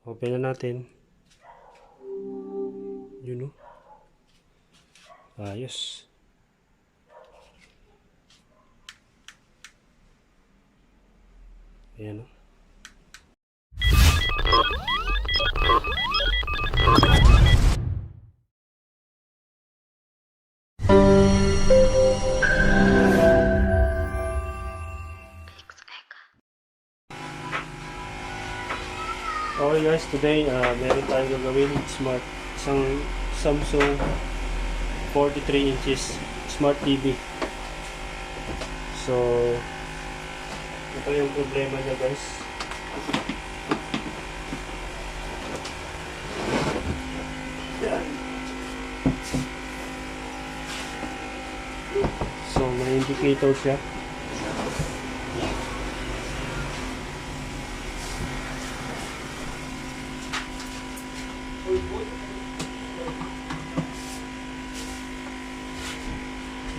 Open na natin. Yun, no? Ayos. Ayan, no? Okay guys, today meron tayong gagawin isang Samsung 43 inches Smart TV. So ito yung problema niya guys. Yan. So may indicator siya.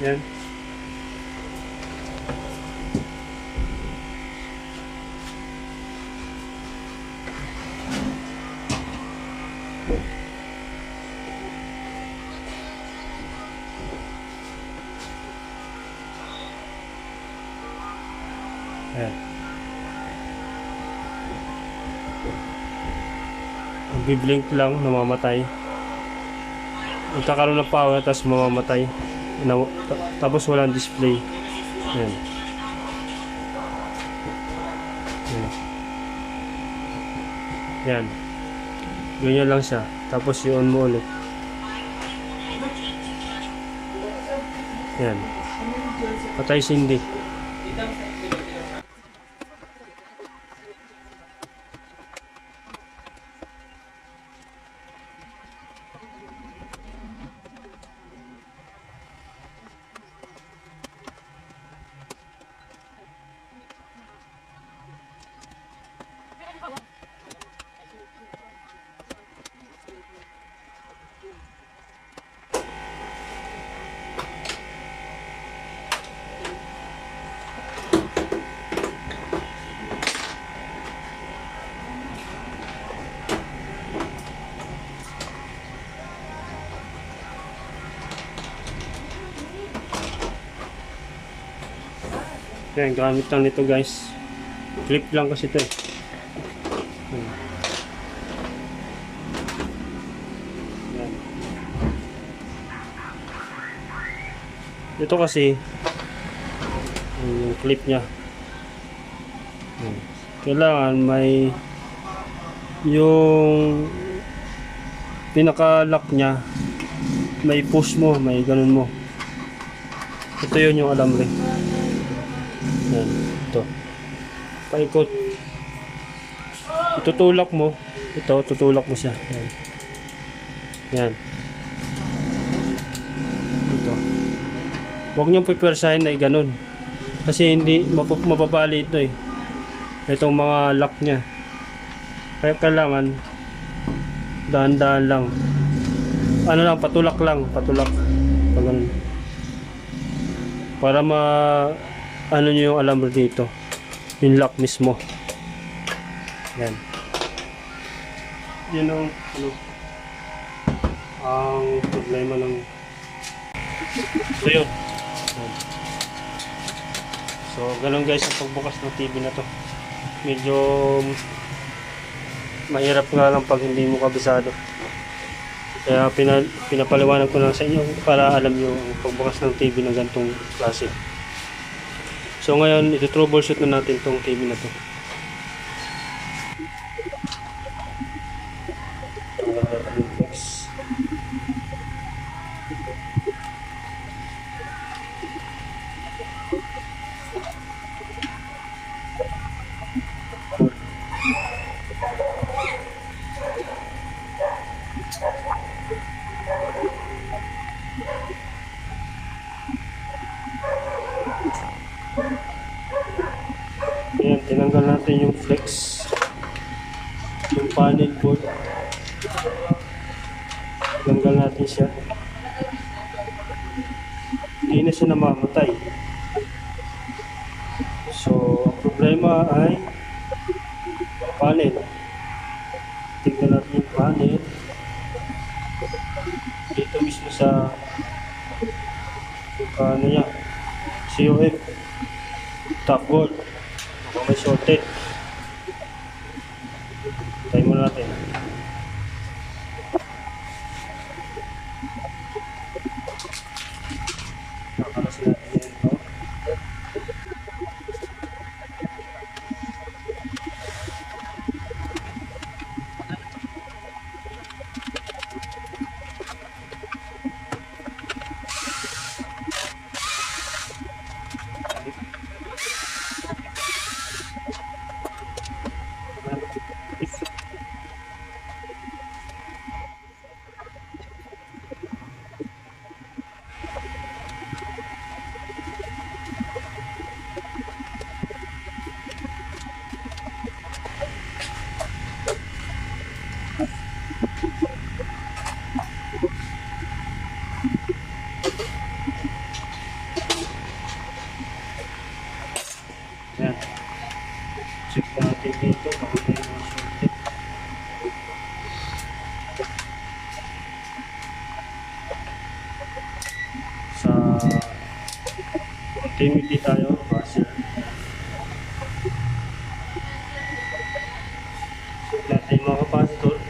Yan. Ayan. Biblink lang, namamatay. Magkakaroon ng power, tapos mamamatay. Tapos walang display. Ayan. Ayan. Ayan. Ganyan lang siya. Tapos i-on mo ulit. Ayan. Patay sindi. Yan, gamit lang nito guys. Clip lang kasi ito eh. Yan. Ito kasi yung clip nya. Kailangan may yung pinaka-lock nya, may push mo, may ganun mo. Ito yun yung alambre. Yan, ito. Paikot. Itutulak mo. Ito, tutulak mo siya. Yan. Yan. Ito. Huwag niyong pipersahin na ganun. Kasi hindi mapapali ito eh. Itong mga lock niya. Kaya kailangan dahan-dahan lang. Ano lang, patulak lang. Patulak. Pag para ano nyo yung alambre dito, yung lock mismo. Yan. Yan ang problema ng so yun. So ganun guys ang pagbukas ng TV na to. Medyo mahirap nga lang pag hindi mo kabisado. Kaya pinapaliwanag ko lang sa inyo para alam nyo ang pagbukas ng TV ng ganitong klase. So ngayon, ito-troubleshoot na natin tong TV na to. Ayan, tinanggal natin yung flex, yung panel board. Tinanggal natin siya. Hindi na siya namamatay. So, ang problema ay panel. mismo sa ano niya, COF, top gold. Kung may shorted, tayo muna natin. Nakalasin natin yan ito. Ayan. Check natin dito kung may mga shorted. Sa continuity tayo, buzzer. Check natin mga capacitor.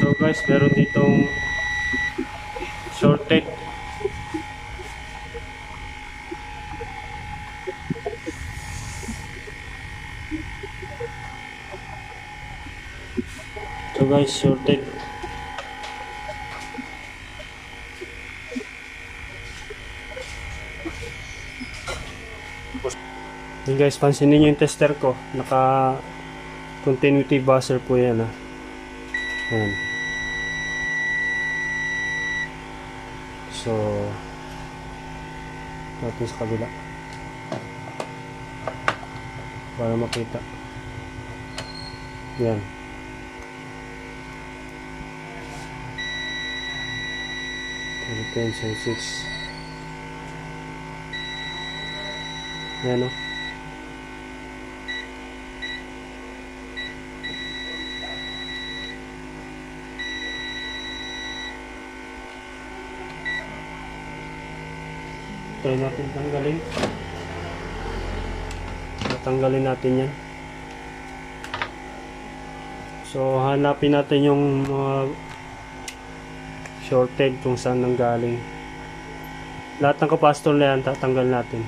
So guys, meron ditong shorted. So guys, shorted. Yun guys, pansinin nyo yung tester ko. Naka continuity buzzer po yan, ha. Ayan. So natin sa kabila para makita. Yan. Retention 6. Yan, o. Try natin tanggalin. Tanggalin natin yan. So hanapin natin yung mga shorted kung saan nanggaling. Lahat ng capacitor na yan tatanggal natin.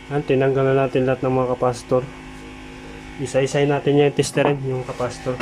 Tinanggal na natin lahat ng mga kapasitor. Isa-isay natin yung testerin, yung kapasitor.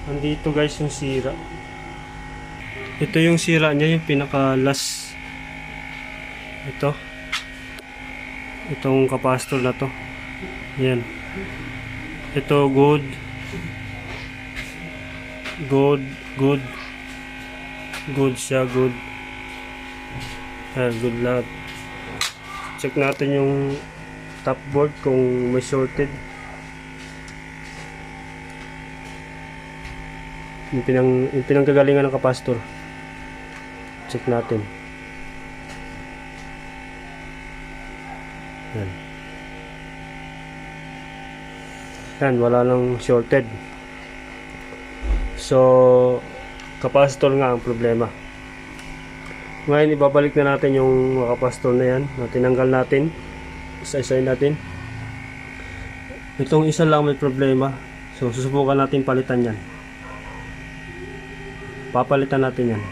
Andito guys yung sira. Ito yung sira niya, yung pinaka last. Itong kapasitor na to. Yan. Ito good. Good siya, good. Good lahat. Check natin yung top board kung may shorted. Yung pinanggagalingan ng kapasitor. Check natin. Yan, wala nang shorted. So, kapasitor nga ang problema. Ngayon, ibabalik na natin yung mga kapasitor na yan na tinanggal natin. Isa-isay natin. Itong isa lang may problema. So, susubukan natin palitan yan. Papalitan natin yan.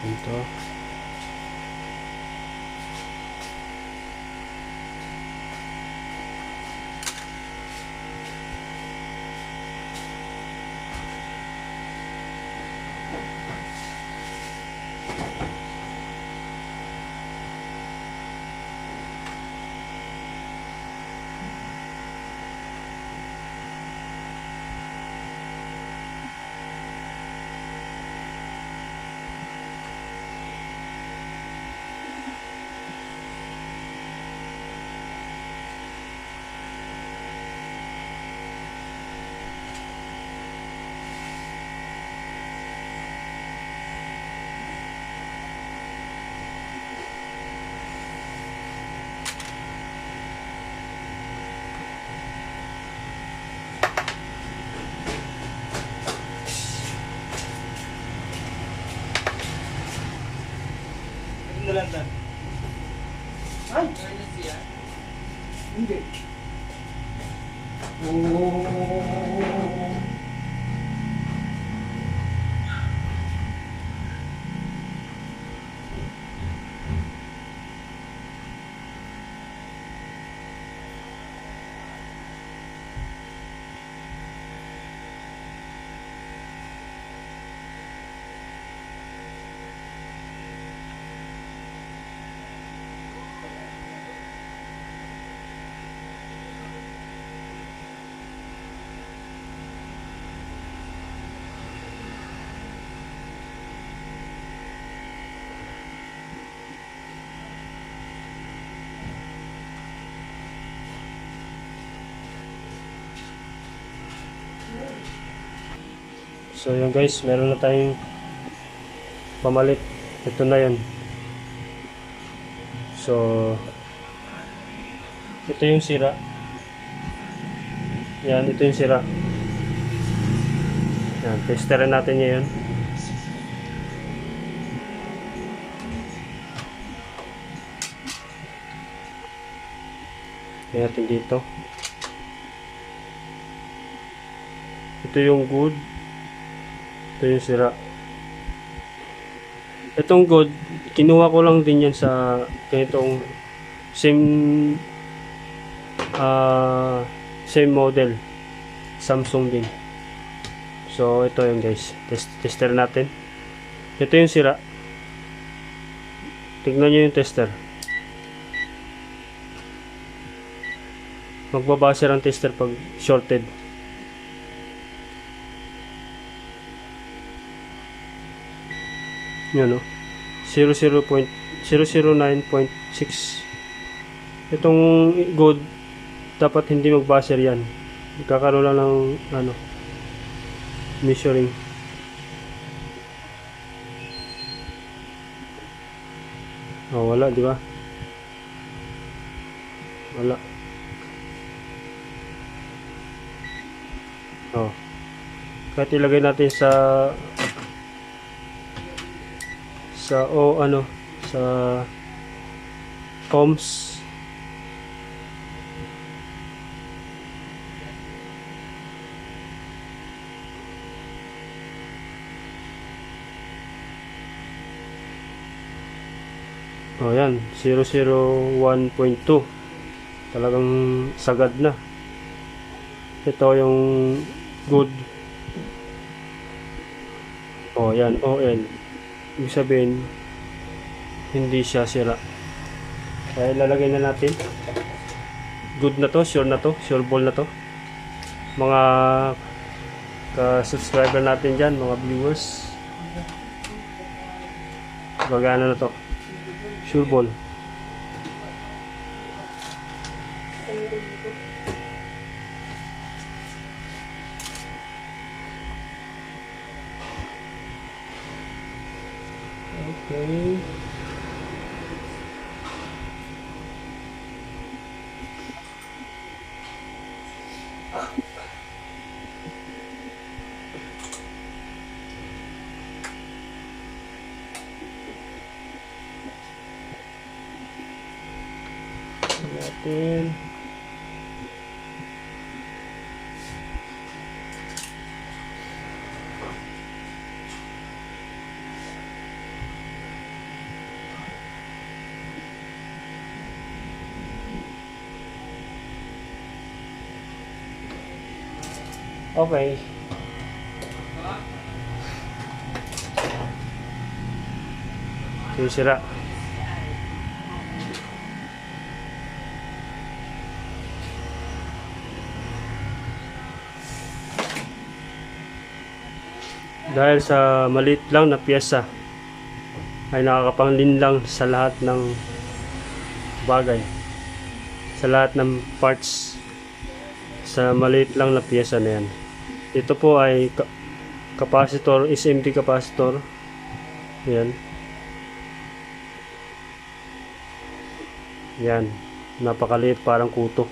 Ito. Lantan. Ay! Hindi. Oh. So yun guys, meron na tayong pamalit. Ito na yun. So ito yung sira. Yan, ito yung sira. Yan, testerin natin ngayon. Kaya natin dito. Ito yung good. Ito yung sira. Itong good, kinuha ko lang din yan sa ganitong same same model, Samsung din. So ito yung guys, tester natin. Ito yung sira. Tignan nyo yung tester. Magbabase ang tester pag shorted. Yan o, 009.6. Itong good, dapat hindi mag-buzzer yan. Ikakaroon lang ng ano, measuring. Oh, wala, di ba? Wala. Oh. Kahit ilagay natin sa ohms. Oh, yan, 001.2. Talagang sagad na. Ito yung good. Oh, yan, ON. Ibig sabihin, hindi siya sira. Kaya ilalagay na natin. Good na to, sure ball na to. Mga ka-subscriber natin dyan, mga viewers. Gagana na to. Sure ball. Okay. Natin. Okay. Ito yung sira. Dahil sa maliit lang na piyesa ay nakakapanglinlang sa lahat ng bagay, sa lahat ng parts, sa maliit lang na piyesa na yan. Ito po ay capacitor, SMD capacitor. Yan. Yan. Napakaliit, parang kuto.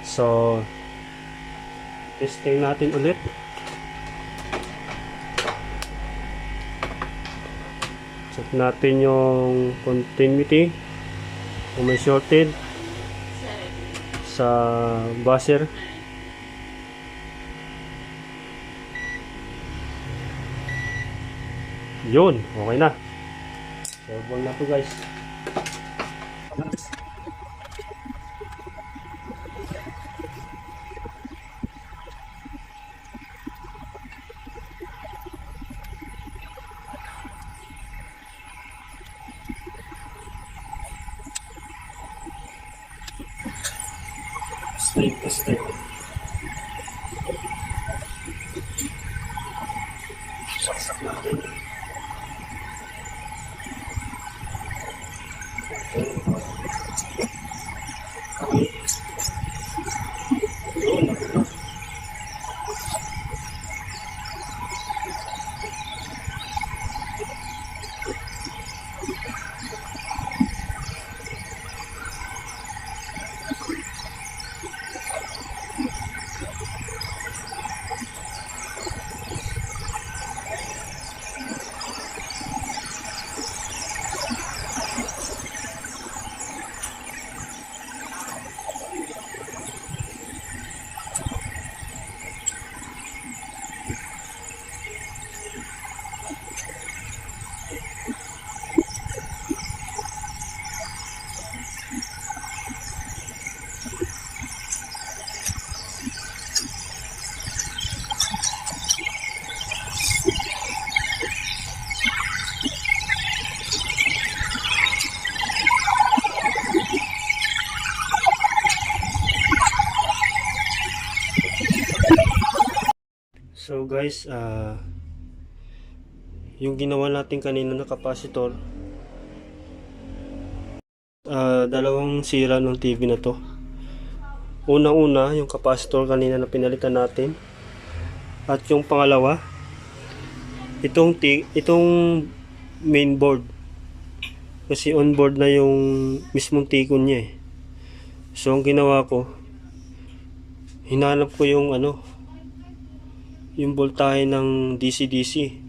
So, testing natin ulit. Check natin yung continuity. Kung may shorted sa buzzer. Yun, okay na. Servo na to guys. Stay. Saksak natin. guys, yung ginawa natin kanina na capacitor, dalawang sira ng TV na to. Unang-una, yung capacitor kanina na pinalitan natin. At yung pangalawa, itong main board. Kasi on board na yung mismong tikon niya eh. So ang ginawa ko, hinanap ko yung yung voltahe ng DC-DC.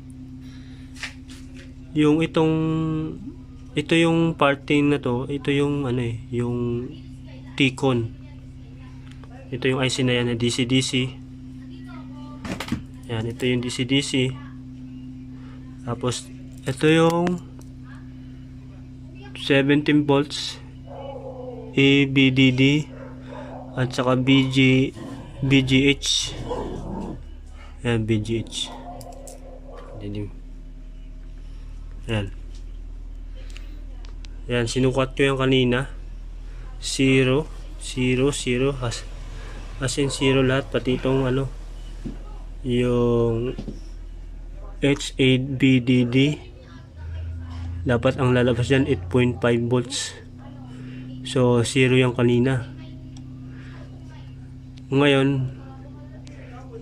Ito yung parting na to, ito yung yung tikon. Ito yung IC na yan na DC-DC. Yan, ito yung DC-DC. Tapos ito yung 17 volts ABDD at saka BGH. Yan, BGH. Yan. Yan, sinukat ko yung kanina. 0, 0, 0. As in 0 lahat. Pati itong yung H8BDD. Dapat ang lalabas dyan 8.5 volts. So 0 yung kanina. Ngayon,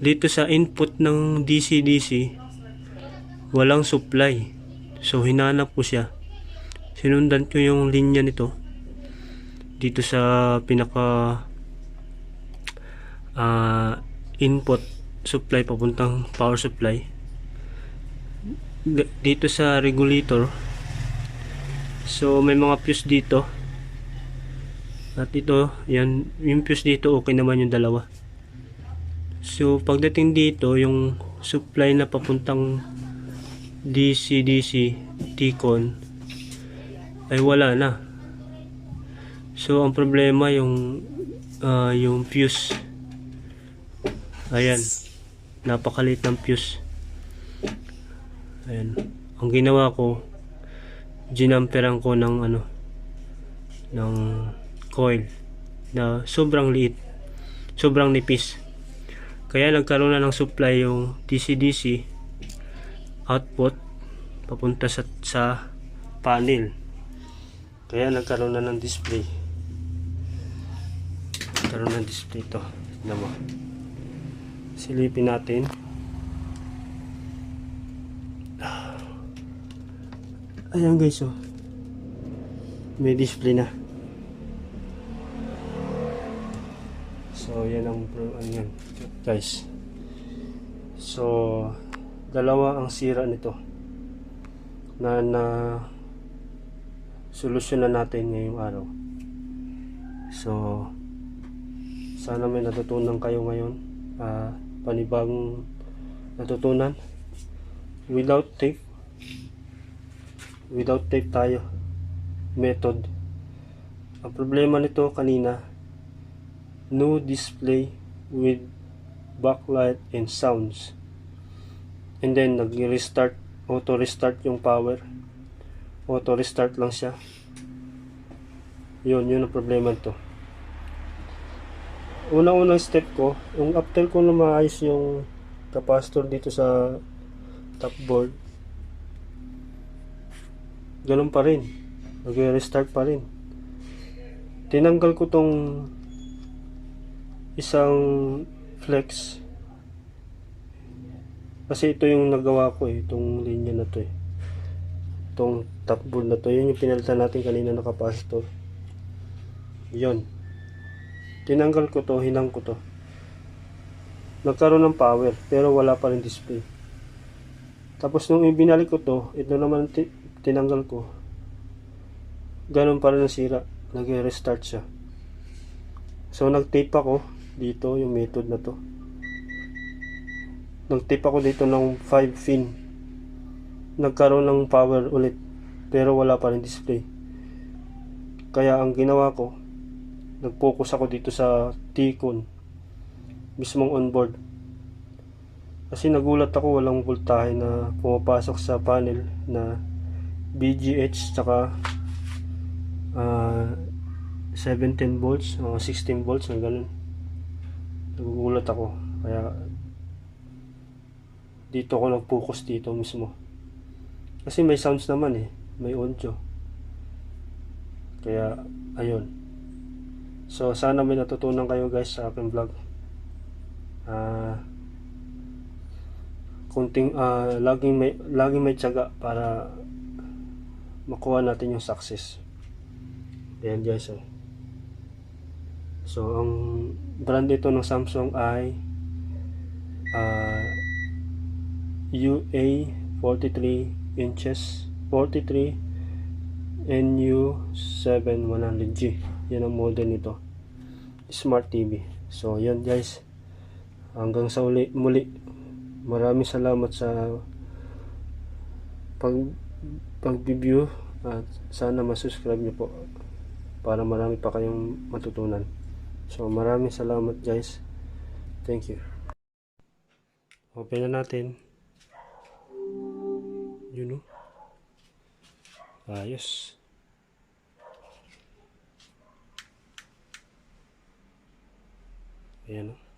dito sa input ng DC-DC, walang supply. So hinanap ko siya. Sinundan ko yung linya nito dito sa pinaka input supply papuntang power supply. Dito sa regulator, so may mga fuse dito. At ito, yan, yung fuse dito okay naman yung dalawa. So pagdating dito, yung supply na papuntang DC-DC T-con ay wala na. So ang problema yung fuse. Ayan, napakalit ng fuse. Ayan, ang ginawa ko, ginamperan ko ng ng coil na sobrang liit, sobrang nipis. Kaya nagkaroon na ng supply yung DC-DC output papunta sa panel. Kaya nagkaroon na ng display. Nagkaroon ng display ito. Tignan mo. Silipin natin. Ayan guys, oh. May display na. So yan ang yan, guys. So dalawa ang sira nito na solusyonan natin ngayong araw. So sana may natutunan kayo ngayon, panibagong natutunan. Without tape tayo method. Ang problema nito kanina, no display with backlight and sounds, and then nag-restart, auto restart yung power, auto restart lang siya. Yun ang problema nito. Unang step ko, yung after ko na maayos yung capacitor dito sa top board, ganun pa rin, nag-restart pa rin. Tinanggal ko tong isang flex kasi ito yung nagawa ko itong linya na to itong top board na to, yun yung pinalitan natin kanina na capacitor. Yun, tinanggal ko to, hinang ko to, nagkaroon ng power pero wala pa rin display. Tapos nung ibinalik ko to, ito naman tinanggal ko, ganun pa rin ang sira, nag-restart siya. So nag-tape ako dito, yung method na to, nag-tape ako dito ng 5 pin, nagkaroon ng power ulit pero wala pa rin display. Kaya ang ginawa ko, nag-focus ako dito sa T-con mismong onboard, kasi nagulat ako walang voltahe na pumapasok sa panel na BGH tsaka 17 volts o 16 volts na ganun. Nagugulat ako. Kaya dito ko nag-focus dito mismo. Kasi may sounds naman eh, may audio. Kaya, ayun. So, sana may natutunan kayo guys sa aking vlog. Laging may tiyaga para makuha natin yung success. Ayan guys. So, ang brand ito ng Samsung ay UA43 NU7100G. Yan ang model nito. Smart TV. So, yan guys. Hanggang sa muli. Maraming salamat sa pag-view at sana ma-subscribe nyo po para marami pa kayong matutunan. So, maraming salamat guys. Thank you. Open na natin. Yun o. Ayos. Ayan o.